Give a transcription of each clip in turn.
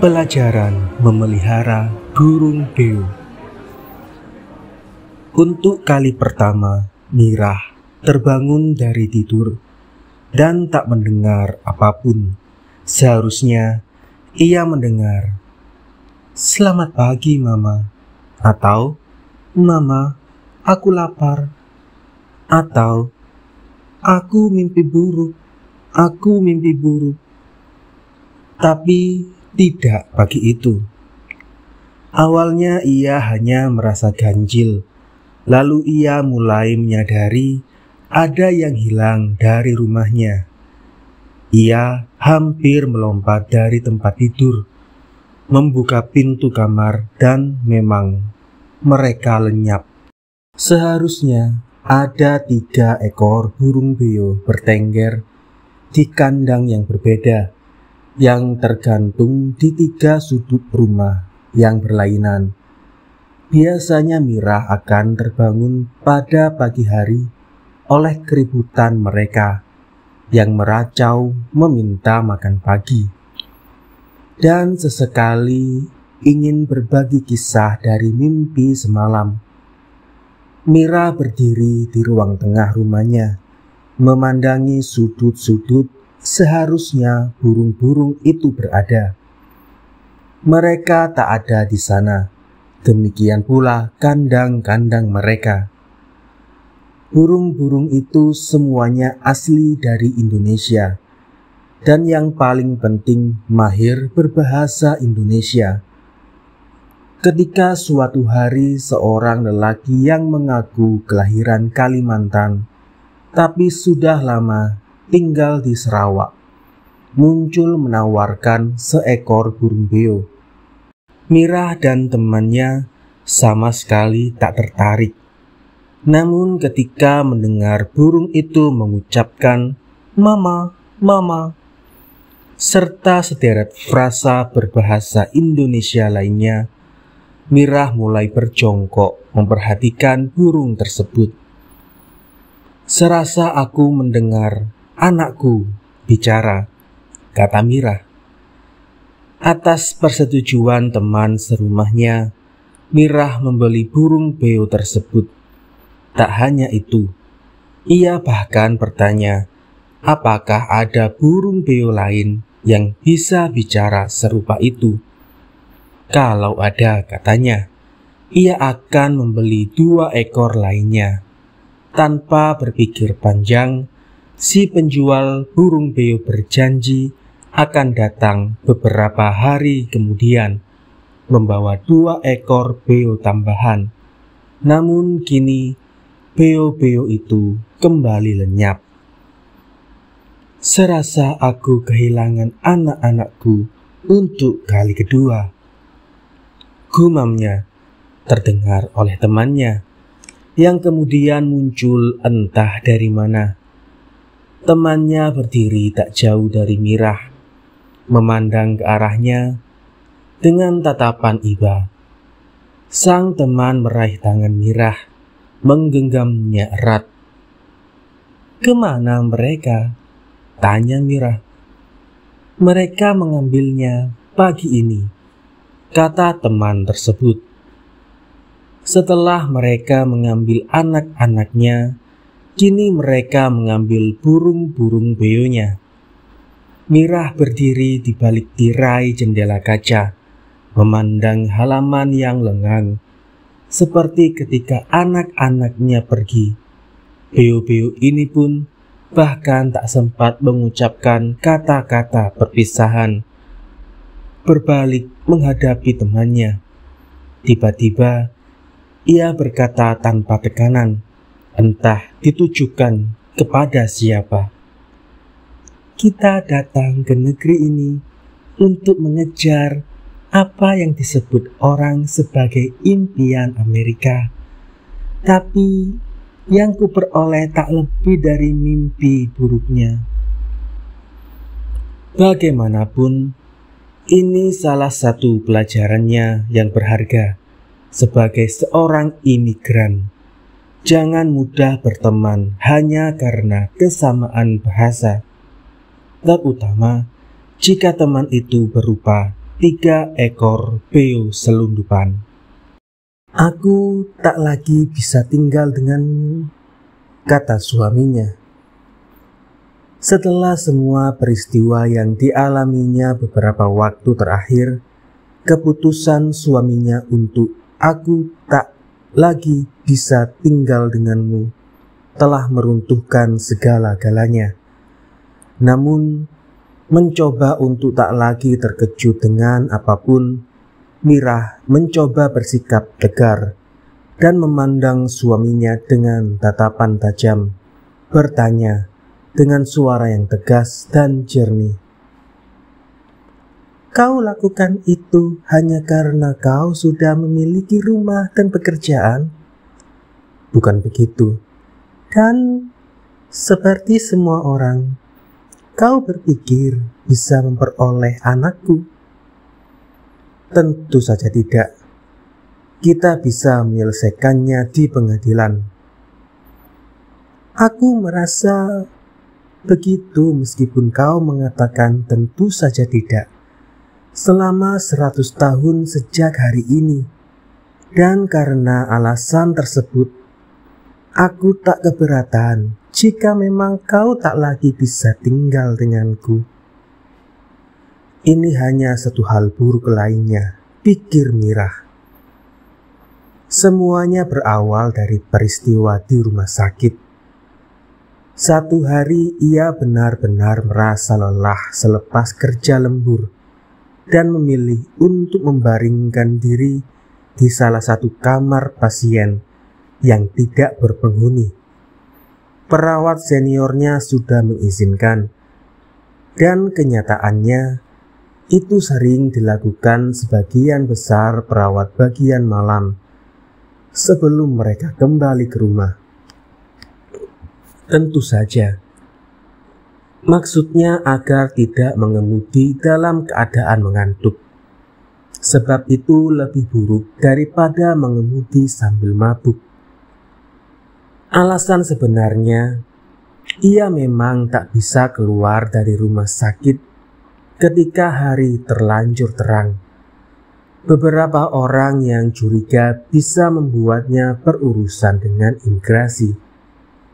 Pelajaran memelihara burung beo. Untuk kali pertama, Mirah terbangun dari tidur dan tak mendengar apapun. Seharusnya ia mendengar, "Selamat pagi, Mama," atau "Mama, aku lapar," atau "Aku mimpi buruk, aku mimpi buruk." Tapi tidak pagi itu. Awalnya ia hanya merasa ganjil, lalu ia mulai menyadari ada yang hilang dari rumahnya. Ia hampir melompat dari tempat tidur, membuka pintu kamar, dan memang mereka lenyap. Seharusnya ada 3 ekor burung beo bertengger di kandang yang berbeda, yang tergantung di 3 sudut rumah yang berlainan. Biasanya Mirah akan terbangun pada pagi hari oleh keributan mereka yang meracau meminta makan pagi, dan sesekali ingin berbagi kisah dari mimpi semalam. Mirah berdiri di ruang tengah rumahnya, memandangi sudut-sudut seharusnya burung-burung itu berada. Mereka tak ada di sana, demikian pula kandang-kandang mereka. Burung-burung itu semuanya asli dari Indonesia, dan yang paling penting mahir berbahasa Indonesia. Ketika suatu hari seorang lelaki yang mengaku kelahiran Kalimantan, tapi sudah lama tinggal di Sarawak, muncul menawarkan seekor burung beo. Mirah dan temannya sama sekali tak tertarik. Namun ketika mendengar burung itu mengucapkan "Mama, Mama," serta sederet frasa berbahasa Indonesia lainnya, Mirah mulai berjongkok memperhatikan burung tersebut. "Serasa aku mendengar anakku bicara," kata Mirah. Atas persetujuan teman serumahnya, Mirah membeli burung beo tersebut. Tak hanya itu, ia bahkan bertanya apakah ada burung beo lain yang bisa bicara serupa itu. Kalau ada, katanya, ia akan membeli 2 ekor lainnya. Tanpa berpikir panjang, si penjual burung beo berjanji akan datang beberapa hari kemudian, membawa 2 ekor beo tambahan. Namun kini beo-beo itu kembali lenyap. "Serasa aku kehilangan anak-anakku untuk kali kedua," gumamnya terdengar oleh temannya, yang kemudian muncul entah dari mana. Temannya berdiri tak jauh dari Mirah, memandang ke arahnya dengan tatapan iba. Sang teman meraih tangan Mirah, menggenggamnya erat. "Kemana mereka?" tanya Mirah. "Mereka mengambilnya pagi ini," kata teman tersebut. "Setelah mereka mengambil anak-anaknya, kini mereka mengambil burung-burung beonya." Mirah berdiri di balik tirai jendela kaca, memandang halaman yang lengang, seperti ketika anak-anaknya pergi. Beo-beo ini pun bahkan tak sempat mengucapkan kata-kata perpisahan. Berbalik menghadapi temannya, tiba-tiba ia berkata tanpa tekanan, entah ditujukan kepada siapa, "Kita datang ke negeri ini untuk mengejar apa yang disebut orang sebagai impian Amerika. Tapi yang kuperoleh tak lebih dari mimpi buruknya." Bagaimanapun, ini salah satu pelajarannya yang berharga sebagai seorang imigran. Jangan mudah berteman hanya karena kesamaan bahasa, terutama jika teman itu berupa 3 ekor beo selundupan. "Aku tak lagi bisa tinggal denganmu," kata suaminya. Setelah semua peristiwa yang dialaminya beberapa waktu terakhir, keputusan suaminya untuk "aku tak lagi bisa tinggal denganmu" telah meruntuhkan segala-galanya. Namun, mencoba untuk tak lagi terkejut dengan apapun, Mirah mencoba bersikap tegar dan memandang suaminya dengan tatapan tajam, bertanya dengan suara yang tegas dan jernih, "Kau lakukan itu hanya karena kau sudah memiliki rumah dan pekerjaan? Bukan begitu. Dan seperti semua orang, kau berpikir bisa memperoleh anakku? Tentu saja tidak. Kita bisa menyelesaikannya di pengadilan." "Aku merasa begitu meskipun kau mengatakan tentu saja tidak. Selama 100 tahun sejak hari ini. Dan karena alasan tersebut, aku tak keberatan jika memang kau tak lagi bisa tinggal denganku." "Ini hanya satu hal buruk lainnya," pikir Mirah. Semuanya berawal dari peristiwa di rumah sakit. Satu hari ia benar-benar merasa lelah selepas kerja lembur dan memilih untuk membaringkan diri di salah satu kamar pasien yang tidak berpenghuni. Perawat seniornya sudah mengizinkan, dan kenyataannya itu sering dilakukan sebagian besar perawat bagian malam sebelum mereka kembali ke rumah. Tentu saja, maksudnya agar tidak mengemudi dalam keadaan mengantuk. Sebab itu lebih buruk daripada mengemudi sambil mabuk. Alasan sebenarnya, ia memang tak bisa keluar dari rumah sakit ketika hari terlanjur terang. Beberapa orang yang curiga bisa membuatnya berurusan dengan imigrasi.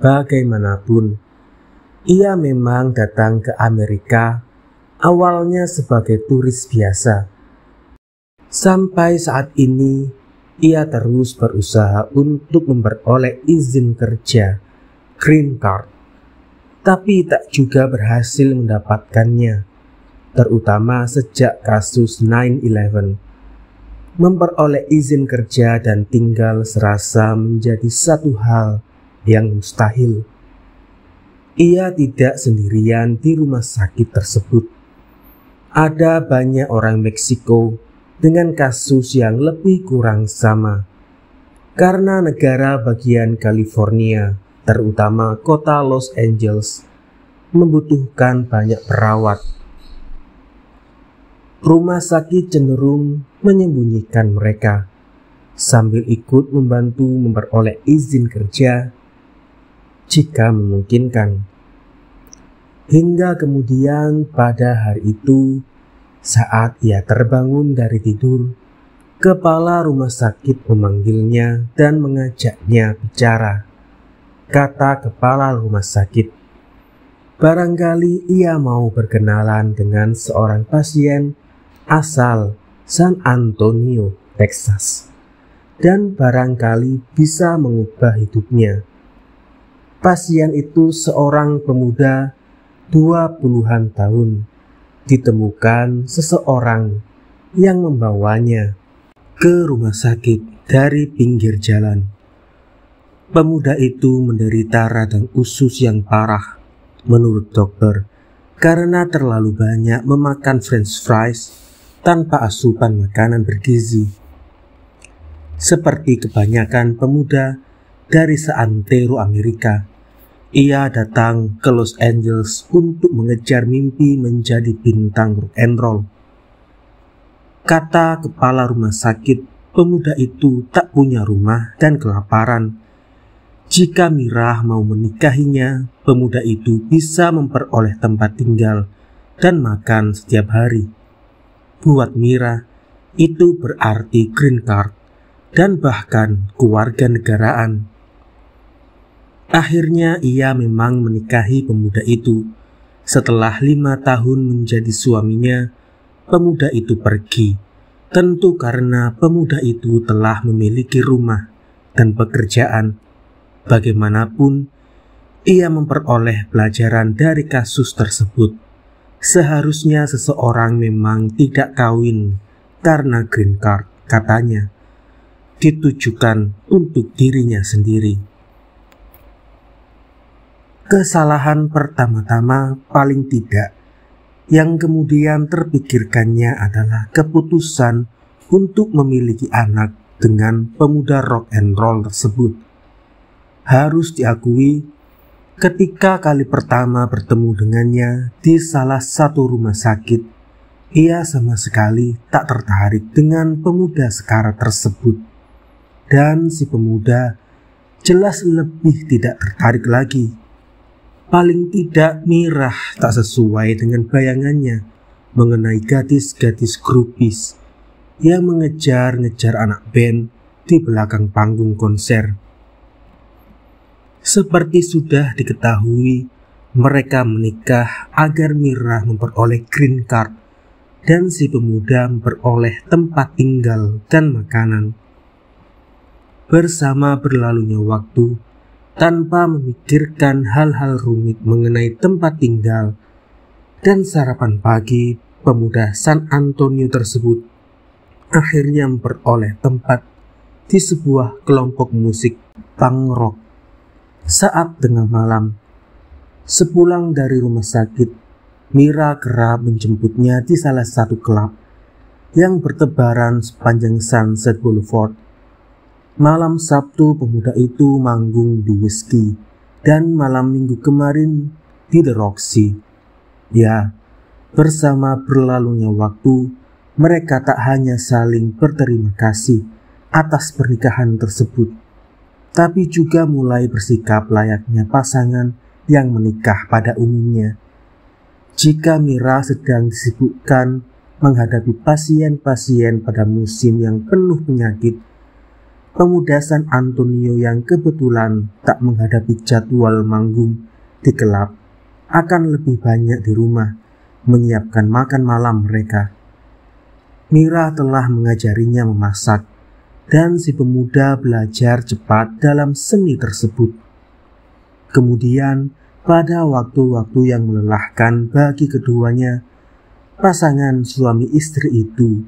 Bagaimanapun, ia memang datang ke Amerika awalnya sebagai turis biasa. Sampai saat ini, ia terus berusaha untuk memperoleh izin kerja, green card, tapi tak juga berhasil mendapatkannya, terutama sejak kasus 9/11. Memperoleh izin kerja dan tinggal serasa menjadi satu hal yang mustahil. Ia tidak sendirian di rumah sakit tersebut. Ada banyak orang Meksiko dengan kasus yang lebih kurang sama. Karena negara bagian California, terutama kota Los Angeles, membutuhkan banyak perawat. Rumah sakit cenderung menyembunyikan mereka sambil ikut membantu memperoleh izin kerja jika memungkinkan. Hingga kemudian pada hari itu, saat ia terbangun dari tidur, kepala rumah sakit memanggilnya dan mengajaknya bicara. Kata kepala rumah sakit, barangkali ia mau berkenalan dengan seorang pasien asal San Antonio, Texas, dan barangkali bisa mengubah hidupnya. Pasien itu seorang pemuda 20-an tahun. Ditemukan seseorang yang membawanya ke rumah sakit dari pinggir jalan. Pemuda itu menderita radang usus yang parah, menurut dokter, karena terlalu banyak memakan french fries tanpa asupan makanan bergizi. Seperti kebanyakan pemuda dari seantero Amerika, ia datang ke Los Angeles untuk mengejar mimpi menjadi bintang rock and roll. Kata kepala rumah sakit, pemuda itu tak punya rumah dan kelaparan. Jika Mirah mau menikahinya, pemuda itu bisa memperoleh tempat tinggal dan makan setiap hari. Buat Mira, itu berarti green card dan bahkan kewarganegaraan. Akhirnya ia memang menikahi pemuda itu. Setelah 5 tahun menjadi suaminya, pemuda itu pergi. Tentu karena pemuda itu telah memiliki rumah dan pekerjaan. Bagaimanapun, ia memperoleh pelajaran dari kasus tersebut. Seharusnya seseorang memang tidak kawin karena green card, katanya, ditujukan untuk dirinya sendiri. Kesalahan pertama-tama paling tidak yang kemudian terpikirkannya adalah keputusan untuk memiliki anak dengan pemuda rock and roll tersebut. Harus diakui, ketika kali pertama bertemu dengannya di salah satu rumah sakit, ia sama sekali tak tertarik dengan pemuda sekarat tersebut. Dan si pemuda jelas lebih tidak tertarik lagi. Paling tidak Mira tak sesuai dengan bayangannya mengenai gadis-gadis grupis yang mengejar-ngejar anak band di belakang panggung konser. Seperti sudah diketahui, mereka menikah agar Mira memperoleh green card dan si pemuda memperoleh tempat tinggal dan makanan. Bersama berlalunya waktu, tanpa memikirkan hal-hal rumit mengenai tempat tinggal dan sarapan pagi, pemuda San Antonio tersebut akhirnya memperoleh tempat di sebuah kelompok musik punk rock. Saat tengah malam, sepulang dari rumah sakit, Mira kerap menjemputnya di salah satu klub yang bertebaran sepanjang Sunset Boulevard. Malam Sabtu pemuda itu manggung di Whiskey dan malam Minggu kemarin di The Roxy. Ya, bersama berlalunya waktu, mereka tak hanya saling berterima kasih atas pernikahan tersebut, tapi juga mulai bersikap layaknya pasangan yang menikah pada umumnya. Jika Mira sedang disibukkan menghadapi pasien-pasien pada musim yang penuh penyakit, pemuda San Antonio yang kebetulan tak menghadapi jadwal manggung di klub akan lebih banyak di rumah menyiapkan makan malam mereka. Mira telah mengajarinya memasak dan si pemuda belajar cepat dalam seni tersebut. Kemudian pada waktu-waktu yang melelahkan bagi keduanya, pasangan suami istri itu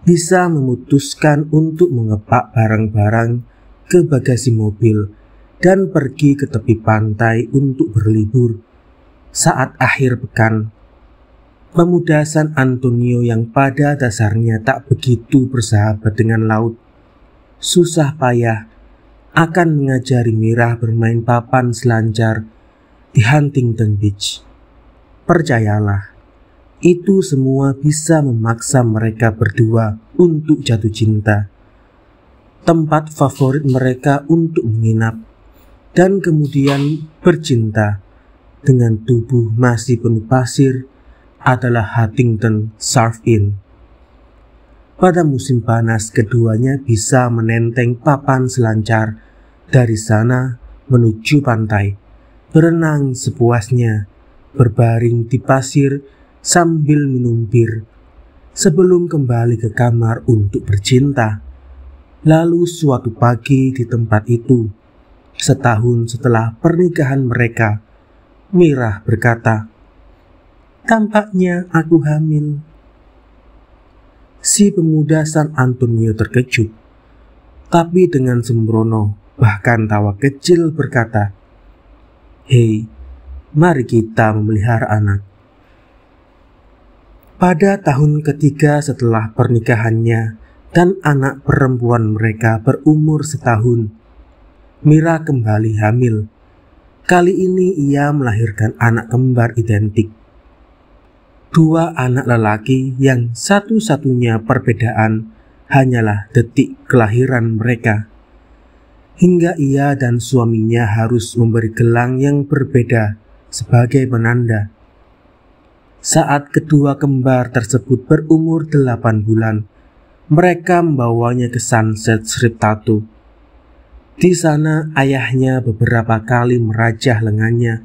bisa memutuskan untuk mengepak barang-barang ke bagasi mobil dan pergi ke tepi pantai untuk berlibur. Saat akhir pekan, pemuda San Antonio yang pada dasarnya tak begitu bersahabat dengan laut, susah payah akan mengajari Mira bermain papan selancar di Huntington Beach. Percayalah, itu semua bisa memaksa mereka berdua untuk jatuh cinta. Tempat favorit mereka untuk menginap dan kemudian bercinta dengan tubuh masih penuh pasir adalah Huntington Surf Inn. Pada musim panas keduanya bisa menenteng papan selancar dari sana menuju pantai, berenang sepuasnya, berbaring di pasir sambil minum bir, sebelum kembali ke kamar untuk bercinta. Lalu suatu pagi di tempat itu, setahun setelah pernikahan mereka, Mira berkata, "Tampaknya aku hamil." Si pemuda San Antonio terkejut, tapi dengan sembrono, bahkan tawa kecil berkata, "Hei, mari kita memelihara anak." Pada tahun ketiga setelah pernikahannya dan anak perempuan mereka berumur setahun, Mira kembali hamil. Kali ini ia melahirkan anak kembar identik. 2 anak lelaki yang satu-satunya perbedaan hanyalah detik kelahiran mereka. Hingga ia dan suaminya harus memberi gelang yang berbeda sebagai penanda. Saat kedua kembar tersebut berumur 8 bulan, mereka membawanya ke Sunset Strip Tattoo. Di sana ayahnya beberapa kali merajah lengannya,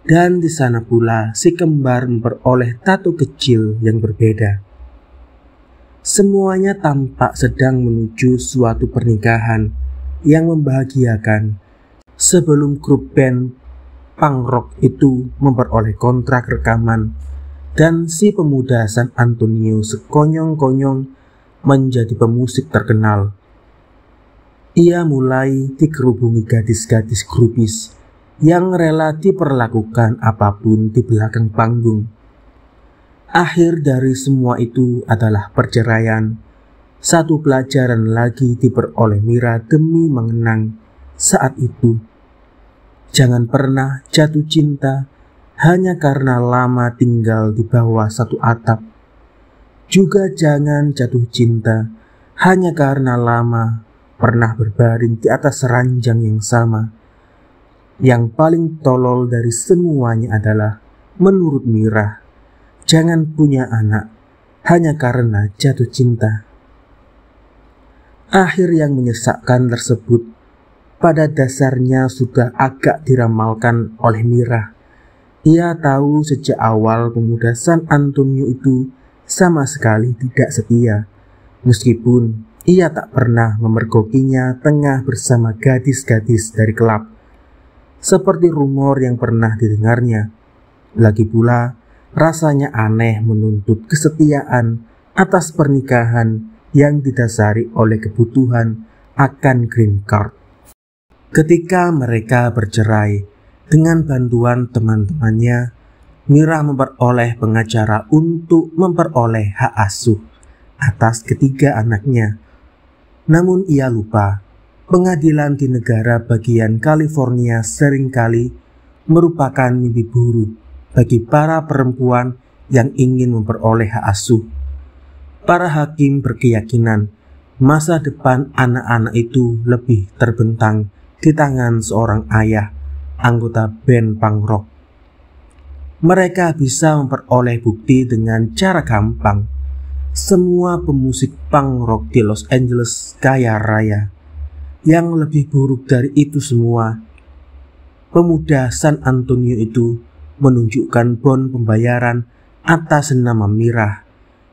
dan di sana pula si kembar memperoleh tato kecil yang berbeda. Semuanya tampak sedang menuju suatu pernikahan yang membahagiakan sebelum grup band punk rock itu memperoleh kontrak rekaman dan si pemuda San Antonio sekonyong-konyong menjadi pemusik terkenal. Ia mulai dikerubungi gadis-gadis grupis yang rela diperlakukan apapun di belakang panggung. Akhir dari semua itu adalah perceraian. Satu pelajaran lagi diperoleh Mira demi mengenang saat itu. Jangan pernah jatuh cinta hanya karena lama tinggal di bawah satu atap. Juga jangan jatuh cinta hanya karena lama pernah berbaring di atas ranjang yang sama. Yang paling tolol dari semuanya adalah, menurut Mira, jangan punya anak hanya karena jatuh cinta. Akhir yang menyesakkan tersebut pada dasarnya sudah agak diramalkan oleh Mira. Ia tahu sejak awal pemuda San Antonio itu sama sekali tidak setia, meskipun ia tak pernah memergokinya tengah bersama gadis-gadis dari klub, seperti rumor yang pernah didengarnya. Lagi pula, rasanya aneh menuntut kesetiaan atas pernikahan yang didasari oleh kebutuhan akan green card. Ketika mereka bercerai, dengan bantuan teman-temannya, Mira memperoleh pengacara untuk memperoleh hak asuh atas ketiga anaknya. Namun ia lupa, pengadilan di negara bagian California seringkali merupakan mimpi buruk bagi para perempuan yang ingin memperoleh hak asuh. Para hakim berkeyakinan masa depan anak-anak itu lebih terbentang di tangan seorang ayah anggota band punk rock. Mereka bisa memperoleh bukti dengan cara gampang. Semua pemusik punk rock di Los Angeles kaya raya. Yang lebih buruk dari itu semua, pemuda San Antonio itu menunjukkan bon pembayaran atas nama Mira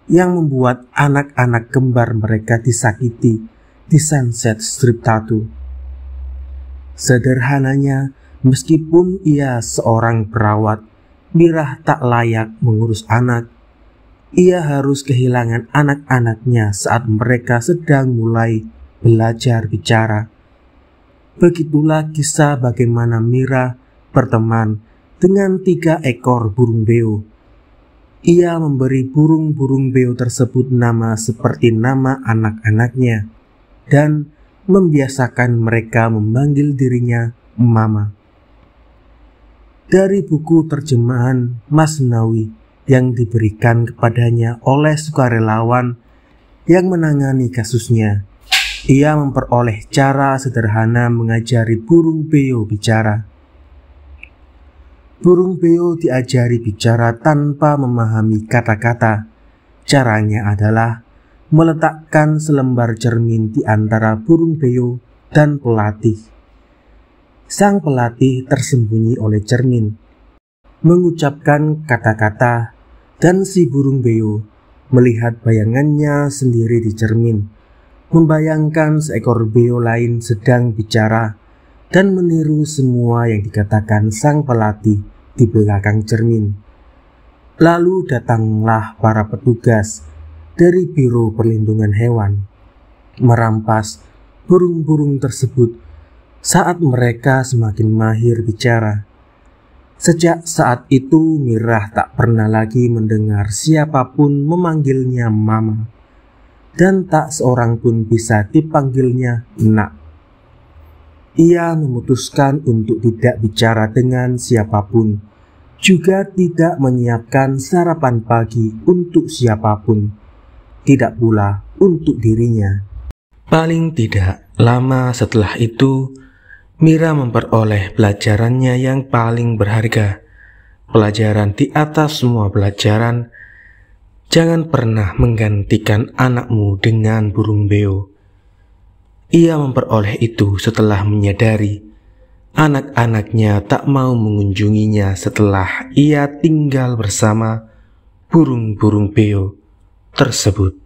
yang membuat anak-anak kembar mereka disakiti di Sunset Strip Tattoo. Sederhananya, meskipun ia seorang perawat, Mira tak layak mengurus anak. Ia harus kehilangan anak-anaknya saat mereka sedang mulai belajar bicara. Begitulah kisah bagaimana Mira berteman dengan 3 ekor burung beo. Ia memberi burung-burung beo tersebut nama seperti nama anak-anaknya dan membiasakan mereka memanggil dirinya Mama. Dari buku terjemahan Masnawi yang diberikan kepadanya oleh sukarelawan yang menangani kasusnya, ia memperoleh cara sederhana mengajari burung beo bicara. Burung beo diajari bicara tanpa memahami kata-kata. Caranya adalah meletakkan selembar cermin di antara burung beo dan pelatih. Sang pelatih tersembunyi oleh cermin, mengucapkan kata-kata, dan si burung beo melihat bayangannya sendiri di cermin, membayangkan seekor beo lain sedang bicara dan meniru semua yang dikatakan sang pelatih di belakang cermin. Lalu datanglah para petugas dari Biro Perlindungan Hewan, merampas burung-burung tersebut saat mereka semakin mahir bicara. Sejak saat itu Mira tak pernah lagi mendengar siapapun memanggilnya Mama, dan tak seorang pun bisa dipanggilnya Nak. Ia memutuskan untuk tidak bicara dengan siapapun, juga tidak menyiapkan sarapan pagi untuk siapapun, tidak pula untuk dirinya. Paling tidak lama setelah itu, Mira memperoleh pelajarannya yang paling berharga. pelajaran di atas semua pelajaran. Jangan pernah menggantikan anakmu dengan burung beo. Ia memperoleh itu setelah menyadari anak-anaknya tak mau mengunjunginya setelah ia tinggal bersama burung-burung beo tersebut.